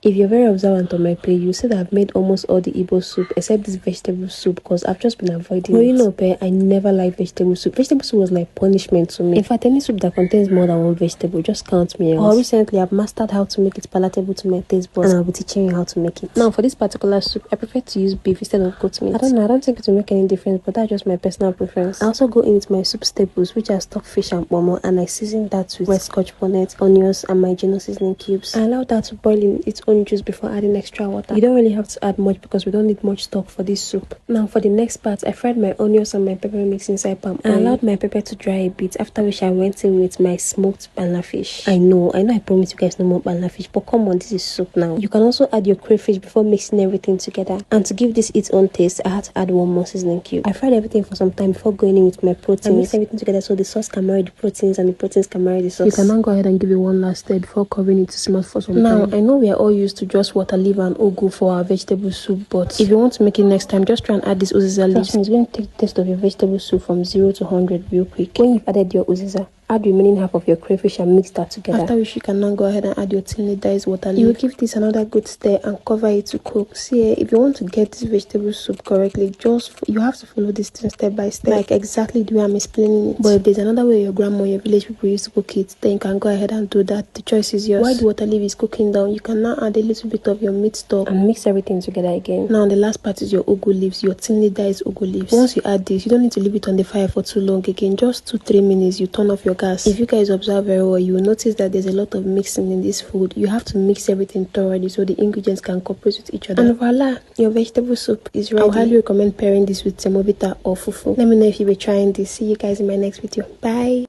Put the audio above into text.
If you're very observant on my plate, you see that I've made almost all the Igbo soup except this vegetable soup because I've just been avoiding it. You know, I never liked vegetable soup. Vegetable soup was like punishment to me. In fact, any soup that contains more than one vegetable, just count me out. Recently, I've mastered how to make it palatable to my taste buds, and I'll be teaching you how to make it. Now, for this particular soup, I prefer to use beef instead of goat meat. I don't think it will make any difference, but that's just my personal preference. I also go in with my soup staples, which are stockfish and pomo, and I season that with red scotch bonnet, onions, and my Geno seasoning cubes. I allow that to boil in its own juice before adding extra water. You don't really have to add much because we don't need much stock for this soup. Now for the next part, I fried my onions and my pepper mix inside palm oil. I allowed my pepper to dry a bit, after which I went in with my smoked banana fish. I know I promise you guys no more banana fish, but come on, this is soup now. You can also add your crayfish before mixing everything together. And to give this its own taste, I had to add one more seasoning cube. I fried everything for some time before going in with my proteins. I mixed everything together so the sauce can marry the proteins and the proteins can marry the sauce. You can now go ahead and give it one last stir before covering it to simmer for some time. Now I know we are all used to just water, liver and ugu for our vegetable soup, but if you want to make it next time, just try and add this uziza leaves. It's going to take the taste of your vegetable soup from 0 to 100 real quick. When you've added your uziza, add the remaining half of your crayfish and mix that together. After which you can now go ahead and add your thinly diced water leaf. You will give this another good stir and cover it to cook. See, if you want to get this vegetable soup correctly, you have to follow this thing step by step, like exactly the way I'm explaining it. But if there's another way your grandma or your village people used to cook it, then you can go ahead and do that. The choice is yours. While the water leaf is cooking down, you can now add a little bit of your meat stock and mix everything together again. Now the last part is your ugu leaves, your thinly diced ugu leaves. Once you add this, you don't need to leave it on the fire for too long again. Just 2-3 minutes, you turn off your gas. If you guys observe very well, you will notice that there's a lot of mixing in this food. You have to mix everything thoroughly so the ingredients can cooperate with each other. And voila, your vegetable soup is ready. I would highly recommend pairing this with semovita or fufu. Let me know if you were trying this. See you guys in my next video. Bye.